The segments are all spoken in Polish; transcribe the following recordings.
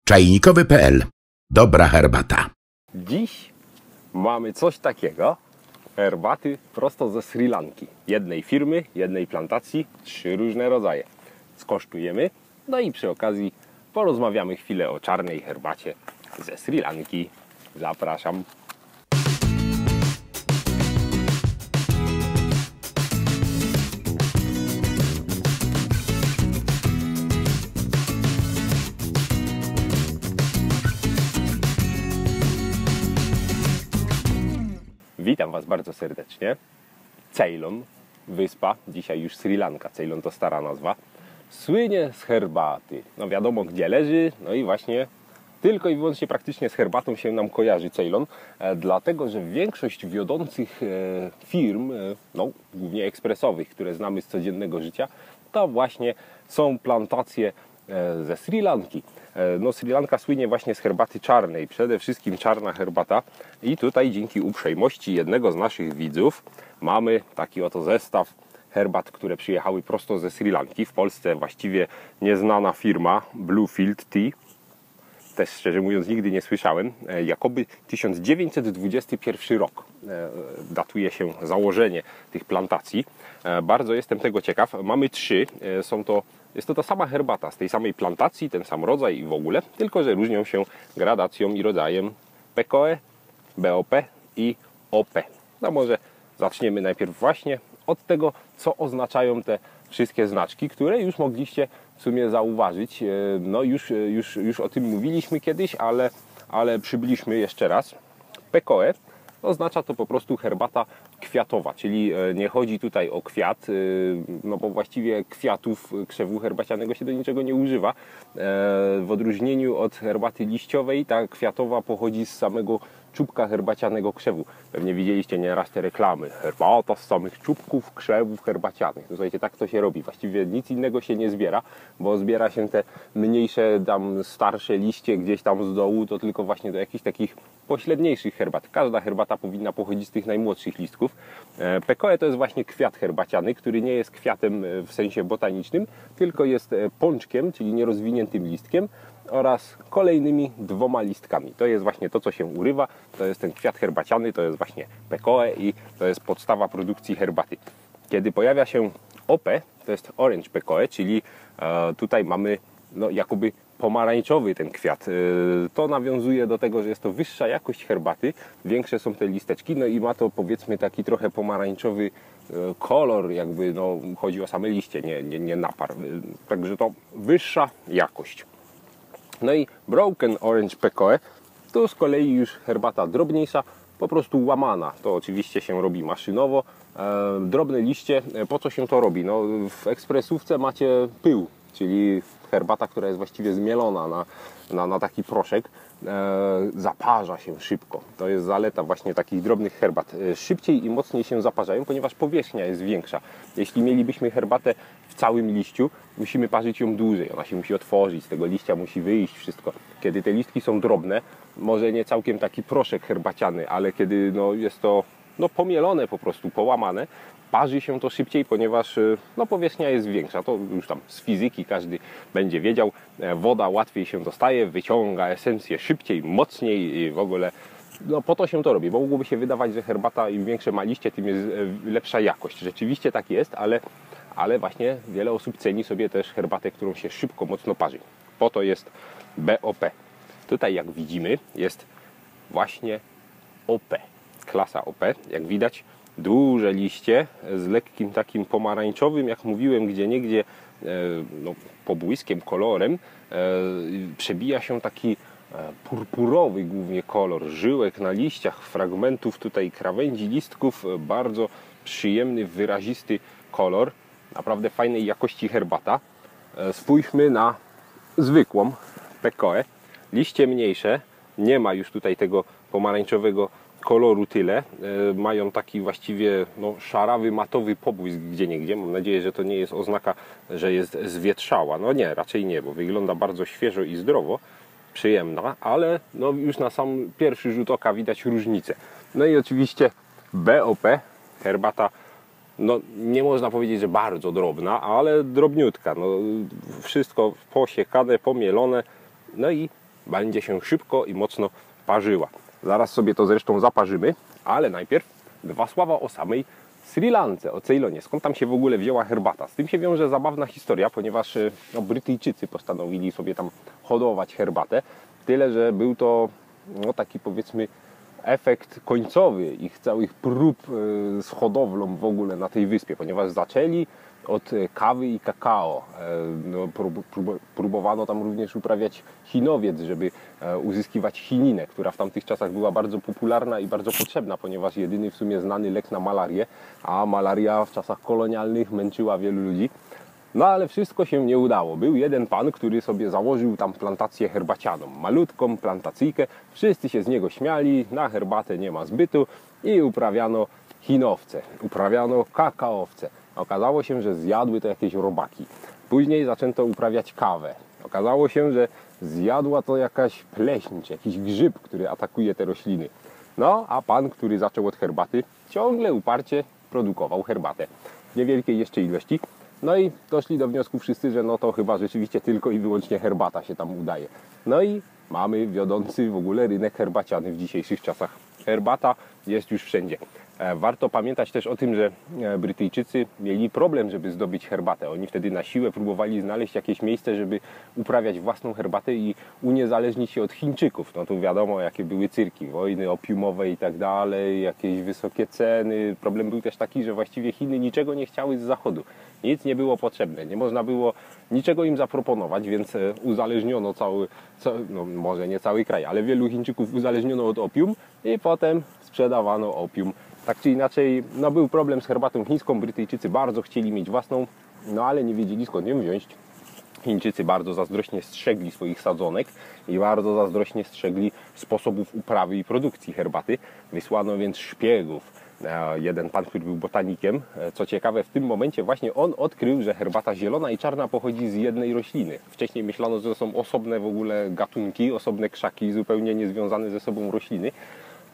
Czajnikowy.pl. Dobra herbata. Dziś mamy coś takiego. Herbaty prosto ze Sri Lanki. Jednej firmy, jednej plantacji, 3 różne rodzaje. Skosztujemy, no i przy okazji porozmawiamy chwilę o czarnej herbacie ze Sri Lanki. Zapraszam. Witam Was bardzo serdecznie. Ceylon, wyspa, dzisiaj już Sri Lanka, Ceylon to stara nazwa, słynie z herbaty. No wiadomo gdzie leży, no i właśnie tylko i wyłącznie praktycznie z herbatą się nam kojarzy Ceylon, dlatego że większość wiodących firm, no głównie ekspresowych, które znamy z codziennego życia, to właśnie są plantacje ze Sri Lanki. No, Sri Lanka słynie właśnie z herbaty czarnej, przede wszystkim czarna herbata i tutaj dzięki uprzejmości jednego z naszych widzów mamy taki oto zestaw herbat, które przyjechały prosto ze Sri Lanki. W Polsce właściwie nieznana firma Bluefield Tea, też szczerze mówiąc nigdy nie słyszałem, jakoby 1921 rok datuje się założenie tych plantacji. Bardzo jestem tego ciekaw. Mamy 3, jest to ta sama herbata z tej samej plantacji, ten sam rodzaj i w ogóle, tylko że różnią się gradacją i rodzajem PKE, BOP i OP. No może zaczniemy najpierw właśnie od tego, co oznaczają te wszystkie znaczki, które już mogliście w sumie zauważyć. No już o tym mówiliśmy kiedyś, ale przybliżmy jeszcze raz. PKE oznacza to po prostu herbata kwiatowa, czyli nie chodzi tutaj o kwiat, no bo właściwie kwiatów krzewu herbacianego się do niczego nie używa. W odróżnieniu od herbaty liściowej, ta kwiatowa pochodzi z samego czubka herbacianego krzewu. Pewnie widzieliście nieraz te reklamy. Herbata z samych czubków krzewów herbacianych. No, słuchajcie, tak to się robi. Właściwie nic innego się nie zbiera, bo zbiera się te mniejsze, tam starsze liście gdzieś tam z dołu, to tylko właśnie do jakichś takich pośredniejszych herbat. Każda herbata powinna pochodzić z tych najmłodszych listków. PKE to jest właśnie kwiat herbaciany, który nie jest kwiatem w sensie botanicznym, tylko jest pączkiem, czyli nierozwiniętym listkiem oraz kolejnymi 2 listkami. To jest właśnie to, co się urywa, to jest ten kwiat herbaciany, to jest właśnie PKE i to jest podstawa produkcji herbaty. Kiedy pojawia się OP, to jest Orange PKE, czyli tutaj mamy no, jakoby pomarańczowy ten kwiat. To nawiązuje do tego, że jest to wyższa jakość herbaty, większe są te listeczki, no i ma to powiedzmy taki trochę pomarańczowy kolor, jakby no, chodzi o same liście, nie napar. Także to wyższa jakość. No i Broken Orange PKE to z kolei już herbata drobniejsza, po prostu łamana. To oczywiście się robi maszynowo. Drobne liście, po co się to robi? No, w ekspresówce macie pył, czyli herbata, która jest właściwie zmielona na taki proszek, zaparza się szybko. To jest zaleta właśnie takich drobnych herbat. Szybciej i mocniej się zaparzają, ponieważ powierzchnia jest większa. Jeśli mielibyśmy herbatę w całym liściu, musimy parzyć ją dłużej. Ona się musi otworzyć, z tego liścia musi wyjść wszystko. Kiedy te listki są drobne, może nie całkiem taki proszek herbaciany, ale kiedy no, jest to no, pomielone po prostu, połamane, parzy się to szybciej, ponieważ no, powierzchnia jest większa. To już tam z fizyki każdy będzie wiedział. Woda łatwiej się dostaje, wyciąga esencję szybciej, mocniej i w ogóle no, po to się to robi. Bo mogłoby się wydawać, że herbata im większe ma liście, tym jest lepsza jakość. Rzeczywiście tak jest, ale właśnie wiele osób ceni sobie też herbatę, którą się szybko, mocno parzy. Po to jest BOP. Tutaj jak widzimy jest właśnie OP. Klasa OP. Jak widać duże liście z lekkim takim pomarańczowym, jak mówiłem, gdzieniegdzie no, pobłyskiem, kolorem. Przebija się taki purpurowy głównie kolor żyłek na liściach, fragmentów tutaj krawędzi listków. Bardzo przyjemny, wyrazisty kolor. Naprawdę fajnej jakości herbata. Spójrzmy na zwykłą PKE. Liście mniejsze, nie ma już tutaj tego pomarańczowego koloru tyle. Mają taki właściwie no, szarawy, matowy pobłysk gdzieniegdzie. Mam nadzieję, że to nie jest oznaka, że jest zwietrzała. No nie, raczej nie, bo wygląda bardzo świeżo i zdrowo. Przyjemna, ale no, już na sam pierwszy rzut oka widać różnicę. No i oczywiście BOP, herbata no nie można powiedzieć, że bardzo drobna, ale drobniutka. No, wszystko posiekane, pomielone. No i będzie się szybko i mocno parzyła. Zaraz sobie to zresztą zaparzymy, ale najpierw dwa słowa o samej Sri Lance, o Ceylonie. Skąd tam się w ogóle wzięła herbata? Z tym się wiąże zabawna historia, ponieważ Brytyjczycy postanowili sobie tam hodować herbatę. Tyle, że był to taki, powiedzmy, efekt końcowy ich całych prób z hodowlą w ogóle na tej wyspie, ponieważ zaczęli od kawy i kakao. Próbowano tam również uprawiać chinowiec, żeby uzyskiwać chininę, która w tamtych czasach była bardzo popularna i bardzo potrzebna, ponieważ jedyny w sumie znany lek na malarię, a malaria w czasach kolonialnych męczyła wielu ludzi. No ale wszystko się nie udało. Był jeden pan, który sobie założył tam plantację herbacianą. Malutką plantacyjkę. Wszyscy się z niego śmiali. Na herbatę nie ma zbytu. I uprawiano chinowce. Uprawiano kakaowce. Okazało się, że zjadły to jakieś robaki. Później zaczęto uprawiać kawę. Okazało się, że zjadła to jakaś pleśń, czy jakiś grzyb, który atakuje te rośliny. No, a pan, który zaczął od herbaty, ciągle uparcie produkował herbatę. W niewielkiej jeszcze ilości. No i doszli do wniosku wszyscy, że no to chyba rzeczywiście tylko i wyłącznie herbata się tam udaje. No i mamy wiodący w ogóle rynek herbaciany w dzisiejszych czasach. Herbata jest już wszędzie. Warto pamiętać też o tym, że Brytyjczycy mieli problem, żeby zdobyć herbatę. Oni wtedy na siłę próbowali znaleźć jakieś miejsce, żeby uprawiać własną herbatę i uniezależnić się od Chińczyków. No tu wiadomo, jakie były cyrki, wojny opiumowe i tak dalej, jakieś wysokie ceny. Problem był też taki, że właściwie Chiny niczego nie chciały z zachodu. Nic nie było potrzebne, nie można było niczego im zaproponować, więc uzależniono no może nie cały kraj, ale wielu Chińczyków uzależniono od opium i potem sprzedawano opium. Tak czy inaczej, no był problem z herbatą chińską, Brytyjczycy bardzo chcieli mieć własną, no ale nie wiedzieli skąd ją wziąć. Chińczycy bardzo zazdrośnie strzegli swoich sadzonek i bardzo zazdrośnie strzegli sposobów uprawy i produkcji herbaty. Wysłano więc szpiegów. Jeden pan, który był botanikiem, co ciekawe, w tym momencie właśnie on odkrył, że herbata zielona i czarna pochodzi z jednej rośliny. Wcześniej myślano, że to są osobne w ogóle gatunki, osobne krzaki, zupełnie niezwiązane ze sobą rośliny.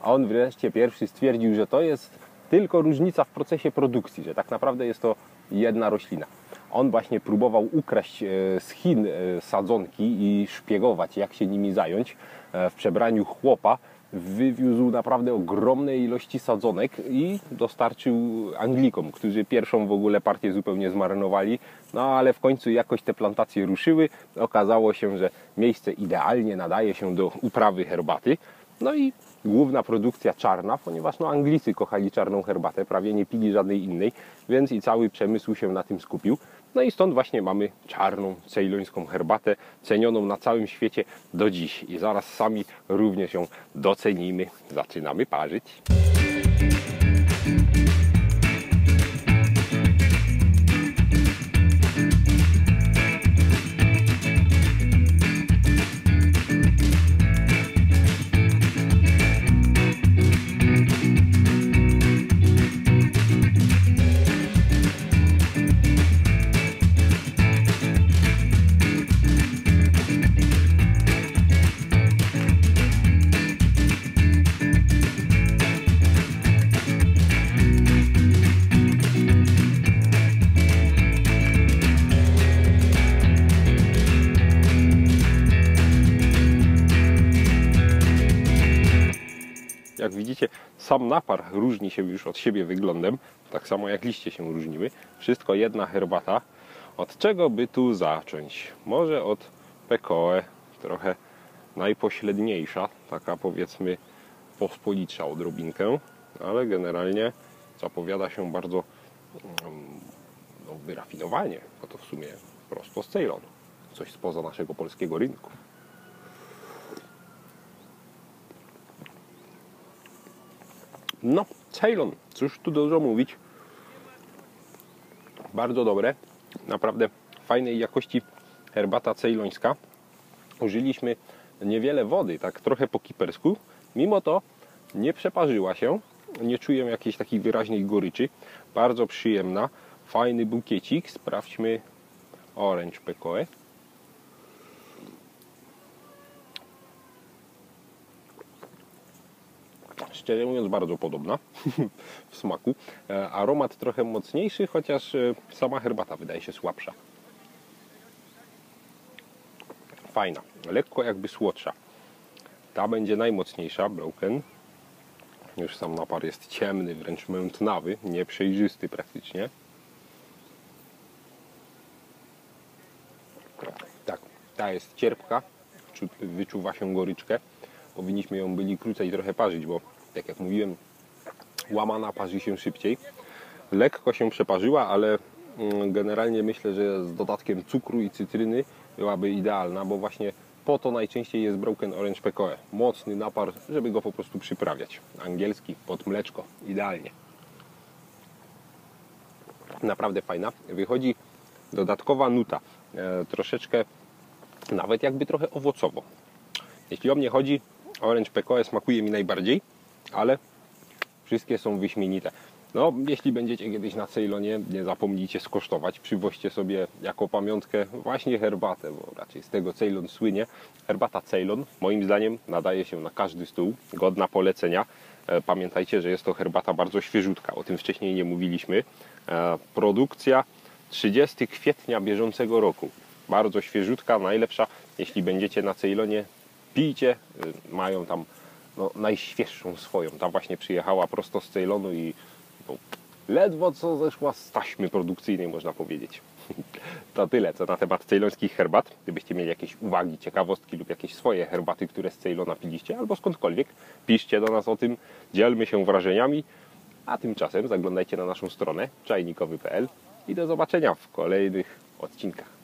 A on wreszcie pierwszy stwierdził, że to jest tylko różnica w procesie produkcji, że tak naprawdę jest to jedna roślina. On właśnie próbował ukraść z Chin sadzonki i szpiegować, jak się nimi zająć. W przebraniu chłopa wywiózł naprawdę ogromne ilości sadzonek i dostarczył Anglikom, którzy pierwszą w ogóle partię zupełnie zmarnowali. No ale w końcu jakoś te plantacje ruszyły. Okazało się, że miejsce idealnie nadaje się do uprawy herbaty. No i główna produkcja czarna, ponieważ no Anglicy kochali czarną herbatę, prawie nie pili żadnej innej, więc i cały przemysł się na tym skupił. No i stąd właśnie mamy czarną, ceylońską herbatę, cenioną na całym świecie do dziś. I zaraz sami również ją docenimy. Zaczynamy parzyć. Jak widzicie, sam napar różni się już od siebie wyglądem, tak samo jak liście się różniły. Wszystko jedna herbata. Od czego by tu zacząć? Może od Pekoe, trochę najpośredniejsza, taka powiedzmy pospolitsza odrobinkę, ale generalnie zapowiada się bardzo wyrafinowanie, bo to w sumie prosto z Ceylonu, coś spoza naszego polskiego rynku. No, Ceylon, cóż tu dużo mówić. Bardzo dobre, naprawdę fajnej jakości herbata ceylońska. Użyliśmy niewiele wody, tak trochę po kipersku. Mimo to nie przeparzyła się, nie czuję jakiejś takiej wyraźnej goryczy. Bardzo przyjemna, fajny bukiecik. Sprawdźmy Orange Pekoe. Szczerze mówiąc bardzo podobna w smaku. Aromat trochę mocniejszy, chociaż sama herbata wydaje się słabsza. fajna, lekko jakby słodsza. Ta będzie najmocniejsza, Broken. Już sam napar jest ciemny, wręcz mętnawy, nieprzejrzysty praktycznie. Tak, ta jest cierpka, wyczuwa się goryczkę. Powinniśmy ją byli krócej trochę parzyć, bo tak jak mówiłem, łamana parzy się szybciej. Lekko się przeparzyła, ale generalnie myślę, że z dodatkiem cukru i cytryny byłaby idealna, bo właśnie po to najczęściej jest Broken Orange PKE. Mocny napar, żeby go po prostu przyprawiać. Angielski, pod mleczko, idealnie. Naprawdę fajna. Wychodzi dodatkowa nuta, troszeczkę nawet jakby trochę owocowo. Jeśli o mnie chodzi, Orange PKE smakuje mi najbardziej, ale wszystkie są wyśmienite. No, jeśli będziecie kiedyś na Ceylonie, nie zapomnijcie skosztować. Przywoźcie sobie jako pamiątkę właśnie herbatę, bo raczej z tego Ceylon słynie. Herbata Ceylon, moim zdaniem, nadaje się na każdy stół, godna polecenia. Pamiętajcie, że jest to herbata bardzo świeżutka, o tym wcześniej nie mówiliśmy. Produkcja 30 kwietnia bieżącego roku. Bardzo świeżutka, najlepsza. Jeśli będziecie na Ceylonie, pijcie. Mają tam najświeższą swoją. Ta właśnie przyjechała prosto z Ceylonu i ledwo co zeszła z taśmy produkcyjnej, można powiedzieć. To tyle, co na temat ceylońskich herbat. Gdybyście mieli jakieś uwagi, ciekawostki lub jakieś swoje herbaty, które z Ceylona piliście, albo skądkolwiek, piszcie do nas o tym, dzielmy się wrażeniami, a tymczasem zaglądajcie na naszą stronę czajnikowy.pl i do zobaczenia w kolejnych odcinkach.